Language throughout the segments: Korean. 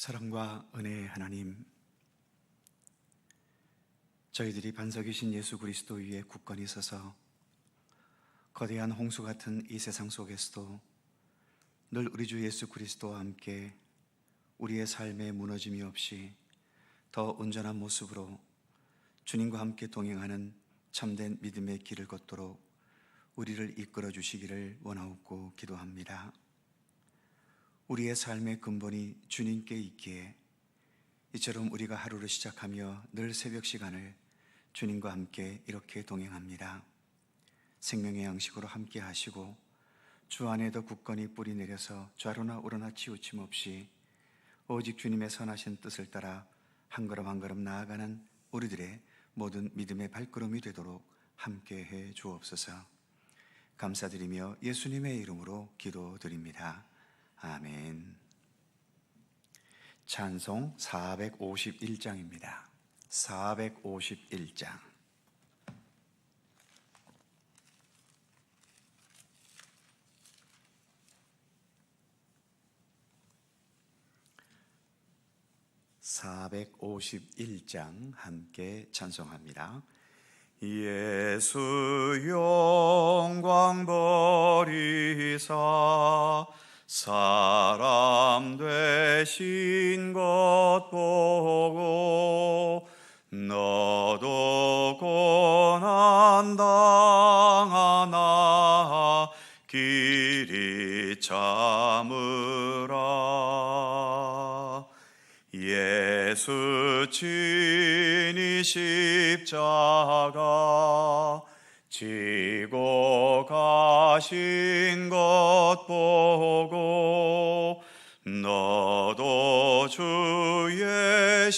사랑과 은혜의 하나님, 저희들이 반석이신 예수 그리스도 위에 굳건히 서서 거대한 홍수 같은 이 세상 속에서도 늘 우리 주 예수 그리스도와 함께 우리의 삶에 무너짐이 없이 더 온전한 모습으로 주님과 함께 동행하는 참된 믿음의 길을 걷도록 우리를 이끌어 주시기를 원하옵고 기도합니다. 우리의 삶의 근본이 주님께 있기에 이처럼 우리가 하루를 시작하며 늘 새벽 시간을 주님과 함께 이렇게 동행합니다. 생명의 양식으로 함께 하시고 주 안에도 굳건히 뿌리 내려서 좌로나 우로나 치우침 없이 오직 주님의 선하신 뜻을 따라 한 걸음 한 걸음 나아가는 우리들의 모든 믿음의 발걸음이 되도록 함께해 주옵소서. 감사드리며 예수님의 이름으로 기도드립니다. 아멘. 찬송 451장입니다. 451장. (451장) 함께 찬송합니다. 예수 영광 버리사 사람 되신 것 보고 너도 고난 당하나 길이 참으라. 예수 친히 십자가 지고 가신 것 보고 너도 주의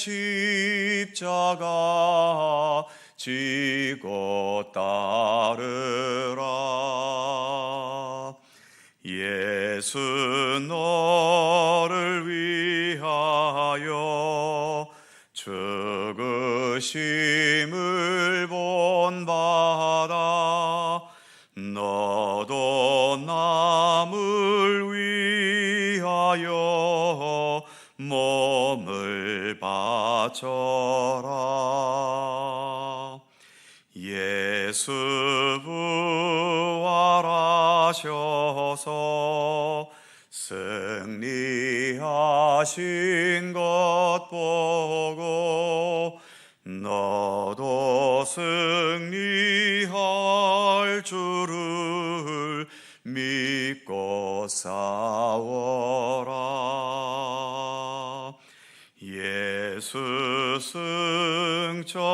십자가 지고 따르라. 예수 너를 위하여 죽으심을 본받아 너도 남을 위하여 몸을 바쳐라. 예수 부활하셔서 승리하신 것 보고 너도 승리할 줄을 믿고 싸워라. 예수 승천하셔서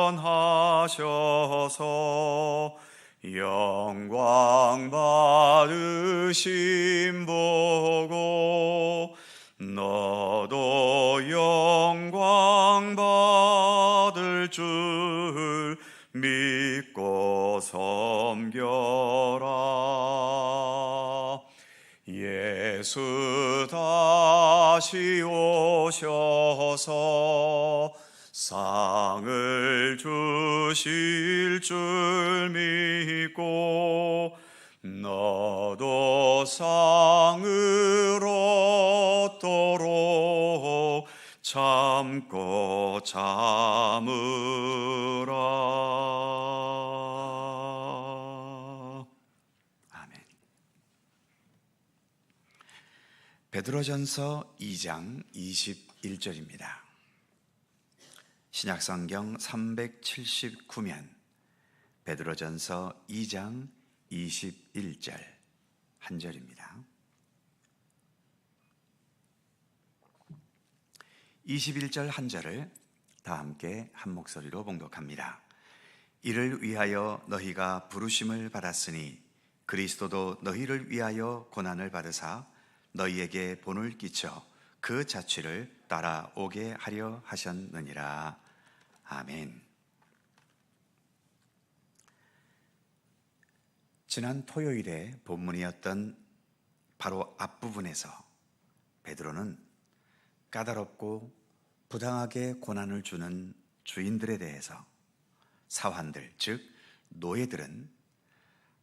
영광 받으심 보고 너도 영광 받을 줄 믿고 섬겨라. 예수 다시 오셔서 상을 주실 줄 믿고 너도 상을 얻도록 참고 참으라. 아멘. 베드로전서 2장 21절입니다. 신약성경 379면 베드로전서 2장 21절 한 절입니다. 21절 한 절을 다 함께 한 목소리로 봉독합니다. 이를 위하여 너희가 부르심을 받았으니 그리스도도 너희를 위하여 고난을 받으사 너희에게 본을 끼쳐 그 자취를 따라오게 하려 하셨느니라. 아멘. 지난 토요일에 본문이었던 바로 앞부분에서 베드로는 까다롭고 부당하게 고난을 주는 주인들에 대해서 사환들, 즉 노예들은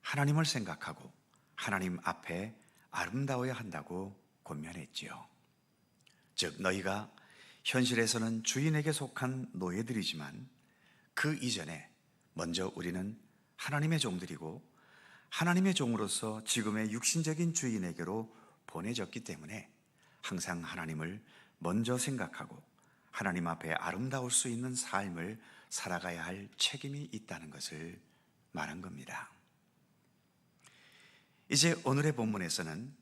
하나님을 생각하고 하나님 앞에 아름다워야 한다고 권면했지요. 즉 너희가 현실에서는 주인에게 속한 노예들이지만 그 이전에 먼저 우리는 하나님의 종들이고 하나님의 종으로서 지금의 육신적인 주인에게로 보내졌기 때문에 항상 하나님을 먼저 생각하고 하나님 앞에 아름다울 수 있는 삶을 살아가야 할 책임이 있다는 것을 말한 겁니다. 이제 오늘의 본문에서는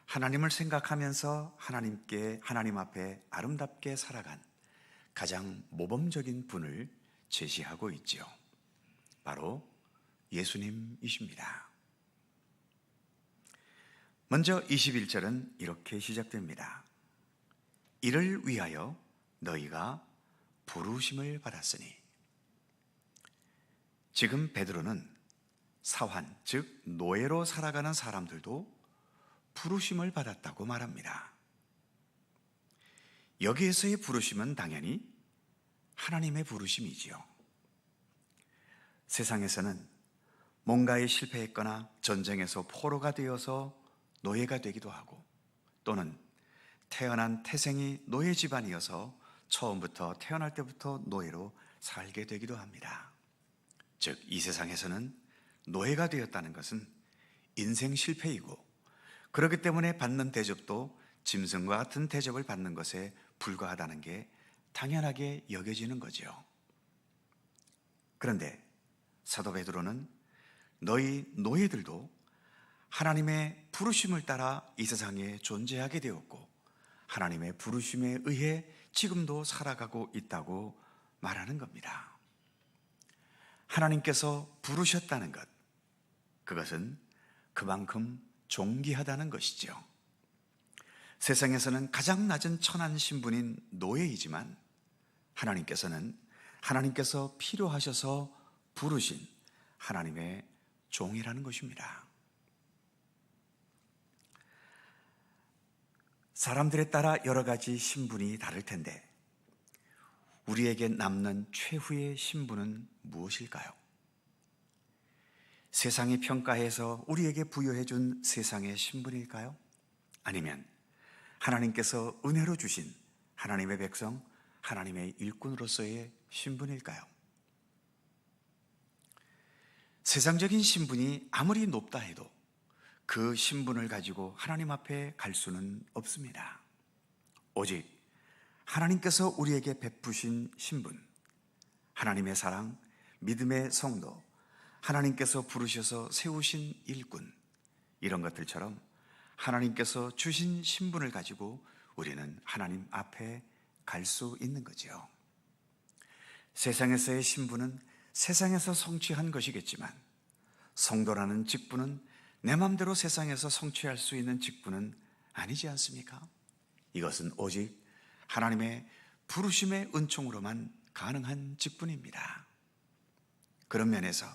하나님을 생각하면서 하나님 앞에 아름답게 살아간 가장 모범적인 분을 제시하고 있지요. 바로 예수님이십니다. 먼저 21절은 이렇게 시작됩니다. 이를 위하여 너희가 부르심을 받았으니. 지금 베드로는 사환, 즉 노예로 살아가는 사람들도 부르심을 받았다고 말합니다. 여기에서의 부르심은 당연히 하나님의 부르심이지요. 세상에서는 뭔가에 실패했거나 전쟁에서 포로가 되어서 노예가 되기도 하고, 또는 태어난 태생이 노예 집안이어서 처음부터 태어날 때부터 노예로 살게 되기도 합니다. 즉 이 세상에서는 노예가 되었다는 것은 인생 실패이고, 그렇기 때문에 받는 대접도 짐승과 같은 대접을 받는 것에 불과하다는 게 당연하게 여겨지는 거죠. 그런데 사도 베드로는 너희 노예들도 하나님의 부르심을 따라 이 세상에 존재하게 되었고 하나님의 부르심에 의해 지금도 살아가고 있다고 말하는 겁니다. 하나님께서 부르셨다는 것, 그것은 그만큼 존귀하다는 것이죠. 세상에서는 가장 낮은 천한 신분인 노예이지만 하나님께서 필요하셔서 부르신 하나님의 종이라는 것입니다. 사람들에 따라 여러 가지 신분이 다를 텐데 우리에게 남는 최후의 신분은 무엇일까요? 세상이 평가해서 우리에게 부여해 준 세상의 신분일까요? 아니면 하나님께서 은혜로 주신 하나님의 백성, 하나님의 일꾼으로서의 신분일까요? 세상적인 신분이 아무리 높다 해도 그 신분을 가지고 하나님 앞에 갈 수는 없습니다. 오직 하나님께서 우리에게 베푸신 신분, 하나님의 사랑, 믿음의 성도, 하나님께서 부르셔서 세우신 일꾼, 이런 것들처럼 하나님께서 주신 신분을 가지고 우리는 하나님 앞에 갈 수 있는 거죠. 세상에서의 신분은 세상에서 성취한 것이겠지만 성도라는 직분은 내 마음대로 세상에서 성취할 수 있는 직분은 아니지 않습니까? 이것은 오직 하나님의 부르심의 은총으로만 가능한 직분입니다. 그런 면에서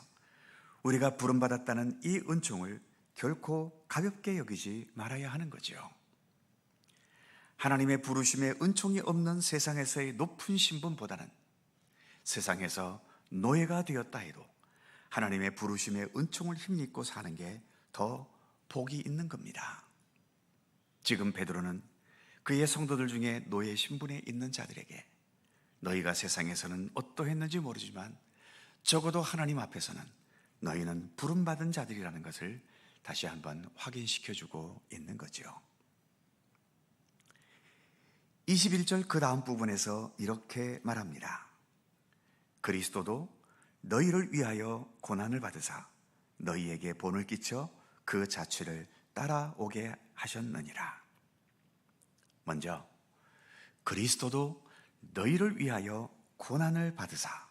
우리가 부름받았다는 이 은총을 결코 가볍게 여기지 말아야 하는 거죠. 하나님의 부르심의 은총이 없는 세상에서의 높은 신분보다는 세상에서 노예가 되었다 해도 하나님의 부르심의 은총을 힘입고 사는 게 더 복이 있는 겁니다. 지금 베드로는 그의 성도들 중에 노예 신분에 있는 자들에게 너희가 세상에서는 어떠했는지 모르지만 적어도 하나님 앞에서는 너희는 부름받은 자들이라는 것을 다시 한번 확인시켜주고 있는 거죠. 21절 그 다음 부분에서 이렇게 말합니다. 그리스도도 너희를 위하여 고난을 받으사 너희에게 본을 끼쳐 그 자취를 따라오게 하셨느니라. 먼저 그리스도도 너희를 위하여 고난을 받으사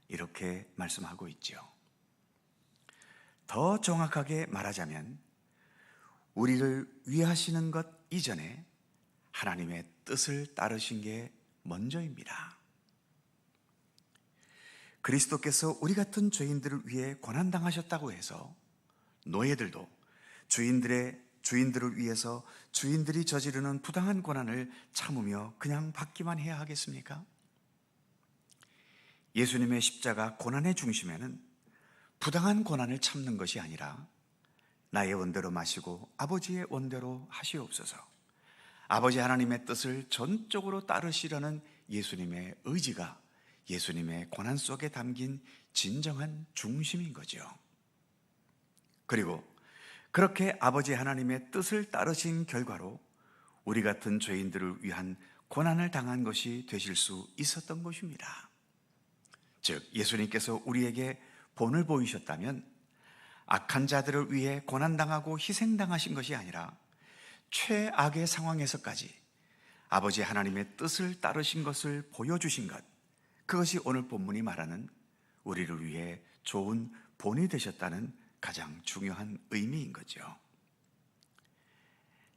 이렇게 말씀하고 있죠. 더 정확하게 말하자면 우리를 위하시는 것 이전에 하나님의 뜻을 따르신 게 먼저입니다. 그리스도께서 우리 같은 죄인들을 위해 고난당하셨다고 해서 노예들도 주인들을 위해서 주인들이 저지르는 부당한 고난을 참으며 그냥 받기만 해야 하겠습니까? 예수님의 십자가 고난의 중심에는 부당한 고난을 참는 것이 아니라 나의 원대로 마시고 아버지의 원대로 하시옵소서, 아버지 하나님의 뜻을 전적으로 따르시려는 예수님의 의지가 예수님의 고난 속에 담긴 진정한 중심인 거죠. 그리고 그렇게 아버지 하나님의 뜻을 따르신 결과로 우리 같은 죄인들을 위한 고난을 당한 것이 되실 수 있었던 것입니다. 즉, 예수님께서 우리에게 본을 보이셨다면 악한 자들을 위해 고난당하고 희생당하신 것이 아니라 최악의 상황에서까지 아버지 하나님의 뜻을 따르신 것을 보여주신 것, 그것이 오늘 본문이 말하는 우리를 위해 좋은 본이 되셨다는 가장 중요한 의미인 거죠.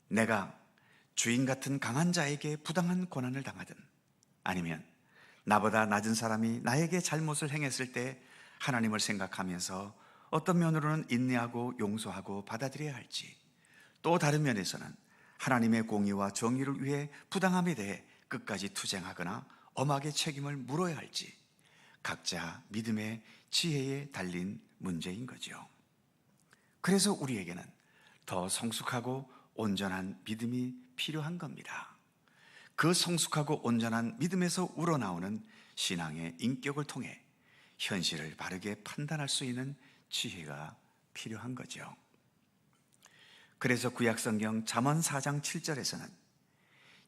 내가 주인 같은 강한 자에게 부당한 고난을 당하든 아니면 나보다 낮은 사람이 나에게 잘못을 행했을 때 하나님을 생각하면서 어떤 면으로는 인내하고 용서하고 받아들여야 할지, 또 다른 면에서는 하나님의 공의와 정의를 위해 부당함에 대해 끝까지 투쟁하거나 엄하게 책임을 물어야 할지, 각자 믿음의 지혜에 달린 문제인 거죠. 그래서 우리에게는 더 성숙하고 온전한 믿음이 필요한 겁니다. 그 성숙하고 온전한 믿음에서 우러나오는 신앙의 인격을 통해 현실을 바르게 판단할 수 있는 지혜가 필요한 거죠. 그래서 구약성경 잠언 4장 7절에서는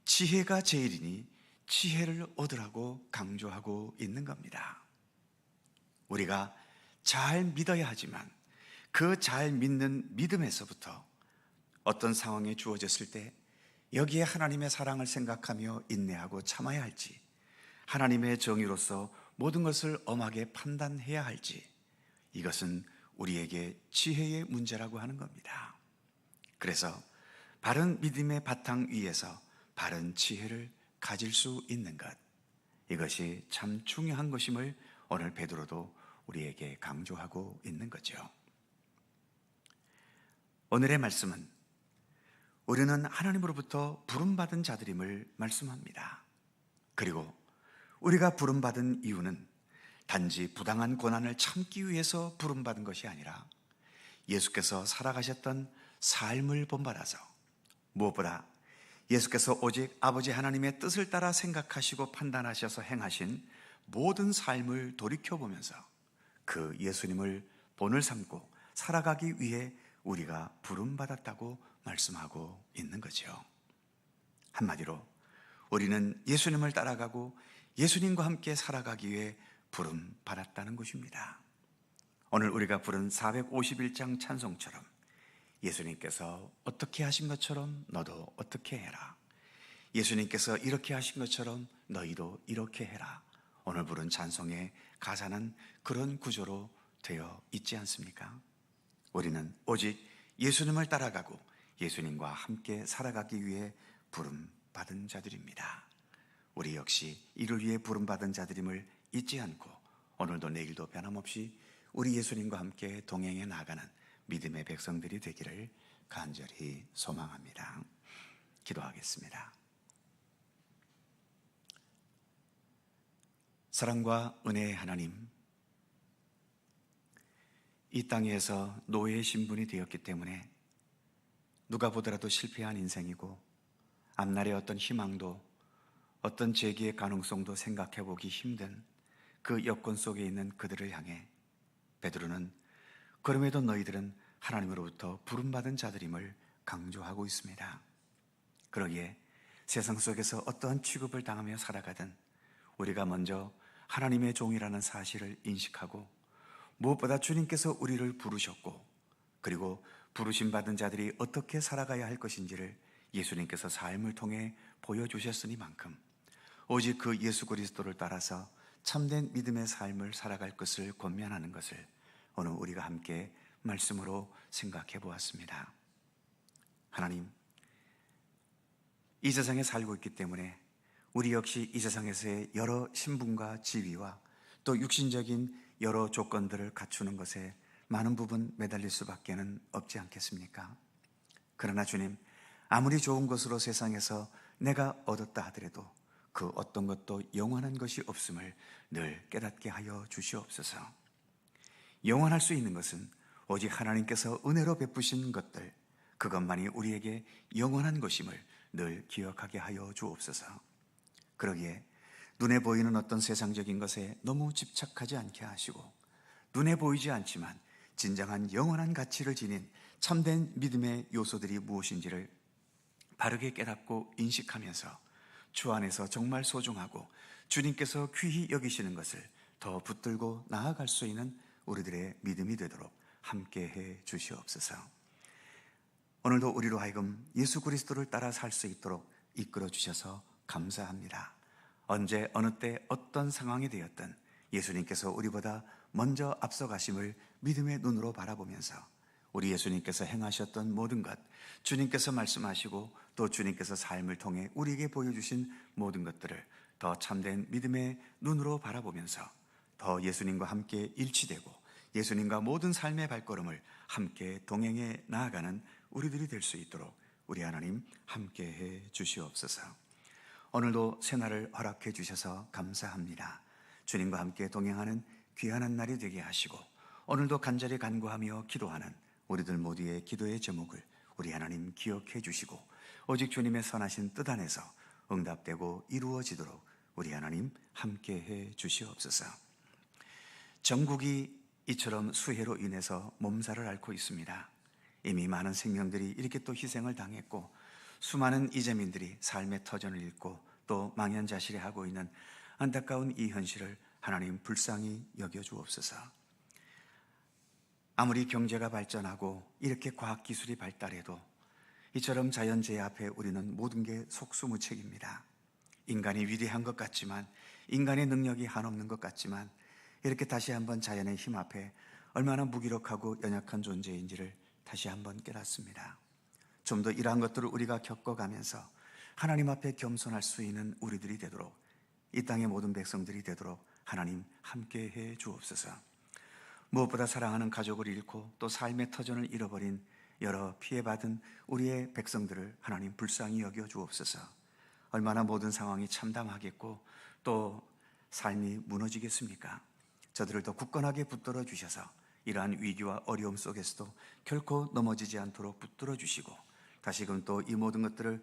지혜가 제일이니 지혜를 얻으라고 강조하고 있는 겁니다. 우리가 잘 믿어야 하지만 그 잘 믿는 믿음에서부터 어떤 상황에 주어졌을 때 여기에 하나님의 사랑을 생각하며 인내하고 참아야 할지, 하나님의 정의로서 모든 것을 엄하게 판단해야 할지, 이것은 우리에게 지혜의 문제라고 하는 겁니다. 그래서 바른 믿음의 바탕 위에서 바른 지혜를 가질 수 있는 것, 이것이 참 중요한 것임을 오늘 베드로도 우리에게 강조하고 있는 거죠. 오늘의 말씀은 우리는 하나님으로부터 부름받은 자들임을 말씀합니다. 그리고 우리가 부름받은 이유는 단지 부당한 고난을 참기 위해서 부름받은 것이 아니라 예수께서 살아가셨던 삶을 본받아서, 무엇보다 예수께서 오직 아버지 하나님의 뜻을 따라 생각하시고 판단하셔서 행하신 모든 삶을 돌이켜보면서 그 예수님을 본을 삼고 살아가기 위해 우리가 부름받았다고 말씀하고 있는 거죠. 한마디로 우리는 예수님을 따라가고 예수님과 함께 살아가기 위해 부름받았다는 것입니다. 오늘 우리가 부른 451장 찬송처럼 예수님께서 어떻게 하신 것처럼 너도 어떻게 해라, 예수님께서 이렇게 하신 것처럼 너희도 이렇게 해라, 오늘 부른 찬송의 가사는 그런 구조로 되어 있지 않습니까? 우리는 오직 예수님을 따라가고 예수님과 함께 살아가기 위해 부름받은 자들입니다. 우리 역시 이를 위해 부름받은 자들임을 잊지 않고 오늘도 내일도 변함없이 우리 예수님과 함께 동행해 나가는 믿음의 백성들이 되기를 간절히 소망합니다. 기도하겠습니다. 사랑과 은혜의 하나님, 이 땅에서 노예의 신분이 되었기 때문에 누가 보더라도 실패한 인생이고 앞날의 어떤 희망도 어떤 재기의 가능성도 생각해 보기 힘든 그 여건 속에 있는 그들을 향해 베드로는 그럼에도 너희들은 하나님으로부터 부름받은 자들임을 강조하고 있습니다. 그러기에 세상 속에서 어떠한 취급을 당하며 살아가든 우리가 먼저 하나님의 종이라는 사실을 인식하고 무엇보다 주님께서 우리를 부르셨고 그리고 부르심 받은 자들이 어떻게 살아가야 할 것인지를 예수님께서 삶을 통해 보여주셨으니만큼 오직 그 예수 그리스도를 따라서 참된 믿음의 삶을 살아갈 것을 권면하는 것을 오늘 우리가 함께 말씀으로 생각해 보았습니다. 하나님, 이 세상에 살고 있기 때문에 우리 역시 이 세상에서의 여러 신분과 지위와 또 육신적인 여러 조건들을 갖추는 것에 많은 부분 매달릴 수밖에는 없지 않겠습니까? 그러나 주님, 아무리 좋은 것으로 세상에서 내가 얻었다 하더라도 그 어떤 것도 영원한 것이 없음을 늘 깨닫게 하여 주시옵소서. 영원할 수 있는 것은 오직 하나님께서 은혜로 베푸신 것들, 그것만이 우리에게 영원한 것임을 늘 기억하게 하여 주옵소서. 그러기에 눈에 보이는 어떤 세상적인 것에 너무 집착하지 않게 하시고, 눈에 보이지 않지만 진정한 영원한 가치를 지닌 참된 믿음의 요소들이 무엇인지를 바르게 깨닫고 인식하면서 주 안에서 정말 소중하고 주님께서 귀히 여기시는 것을 더 붙들고 나아갈 수 있는 우리들의 믿음이 되도록 함께해 주시옵소서. 오늘도 우리로 하여금 예수 그리스도를 따라 살 수 있도록 이끌어 주셔서 감사합니다. 언제 어느 때 어떤 상황이 되었든 예수님께서 우리보다 먼저 앞서가심을 믿음의 눈으로 바라보면서 우리 예수님께서 행하셨던 모든 것, 주님께서 말씀하시고 또 주님께서 삶을 통해 우리에게 보여주신 모든 것들을 더 참된 믿음의 눈으로 바라보면서 더 예수님과 함께 일치되고 예수님과 모든 삶의 발걸음을 함께 동행해 나아가는 우리들이 될 수 있도록 우리 하나님 함께해 주시옵소서. 오늘도 새날을 허락해 주셔서 감사합니다. 주님과 함께 동행하는 귀한 날이 되게 하시고 오늘도 간절히 간구하며 기도하는 우리들 모두의 기도의 제목을 우리 하나님 기억해 주시고 오직 주님의 선하신 뜻 안에서 응답되고 이루어지도록 우리 하나님 함께해 주시옵소서. 전국이 이처럼 수해로 인해서 몸살을 앓고 있습니다. 이미 많은 생명들이 이렇게 또 희생을 당했고 수많은 이재민들이 삶의 터전을 잃고 또 망연자실해하고 있는 안타까운 이 현실을 하나님 불쌍히 여겨주옵소서. 아무리 경제가 발전하고 이렇게 과학기술이 발달해도 이처럼 자연재해 앞에 우리는 모든 게 속수무책입니다. 인간이 위대한 것 같지만, 인간의 능력이 한없는 것 같지만 이렇게 다시 한번 자연의 힘 앞에 얼마나 무기력하고 연약한 존재인지를 다시 한번 깨닫습니다. 좀 더 이러한 것들을 우리가 겪어가면서 하나님 앞에 겸손할 수 있는 우리들이 되도록, 이 땅의 모든 백성들이 되도록 하나님 함께해 주옵소서. 무엇보다 사랑하는 가족을 잃고 또 삶의 터전을 잃어버린 여러 피해받은 우리의 백성들을 하나님 불쌍히 여겨 주옵소서. 얼마나 모든 상황이 참담하겠고 또 삶이 무너지겠습니까? 저들을 더 굳건하게 붙들어 주셔서 이러한 위기와 어려움 속에서도 결코 넘어지지 않도록 붙들어 주시고 다시금 또 이 모든 것들을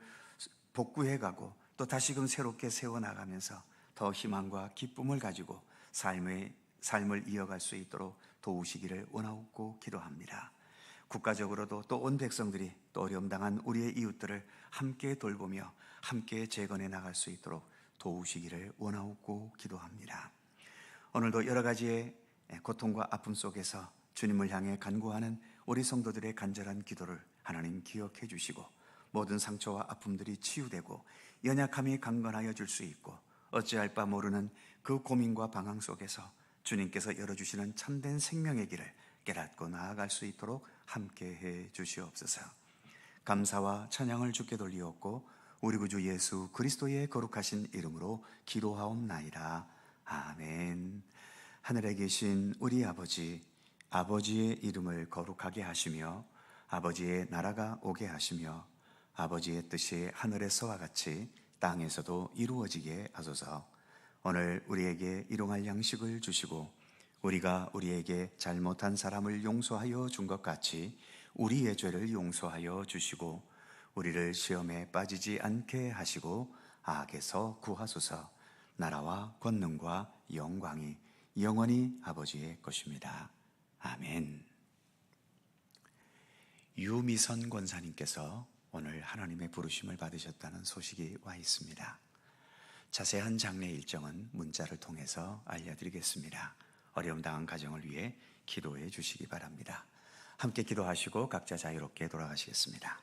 복구해가고 또 다시금 새롭게 세워나가면서 더 희망과 기쁨을 가지고 삶을 이어갈 수 있도록 도우시기를 원하옵고 기도합니다. 국가적으로도 또 온 백성들이 또 어려움 당한 우리의 이웃들을 함께 돌보며 함께 재건해 나갈 수 있도록 도우시기를 원하옵고 기도합니다. 오늘도 여러 가지의 고통과 아픔 속에서 주님을 향해 간구하는 우리 성도들의 간절한 기도를 하나님 기억해 주시고 모든 상처와 아픔들이 치유되고 연약함이 강건하여 줄 수 있고 어찌할 바 모르는 그 고민과 방황 속에서 주님께서 열어주시는 참된 생명의 길을 깨닫고 나아갈 수 있도록 함께해 주시옵소서. 감사와 찬양을 주께 돌리옵고 우리 구주 예수 그리스도의 거룩하신 이름으로 기도하옵나이다. 아멘. 하늘에 계신 우리 아버지, 아버지의 이름을 거룩하게 하시며 아버지의 나라가 오게 하시며 아버지의 뜻이 하늘에서와 같이 땅에서도 이루어지게 하소서. 오늘 우리에게 일용할 양식을 주시고 우리가 우리에게 잘못한 사람을 용서하여 준 것 같이 우리의 죄를 용서하여 주시고 우리를 시험에 빠지지 않게 하시고 악에서 구하소서. 나라와 권능과 영광이 영원히 아버지의 것입니다. 아멘. 유미선 권사님께서 오늘 하나님의 부르심을 받으셨다는 소식이 와 있습니다. 자세한 장례 일정은 문자를 통해서 알려드리겠습니다. 어려움 당한 가정을 위해 기도해 주시기 바랍니다. 함께 기도하시고 각자 자유롭게 돌아가시겠습니다.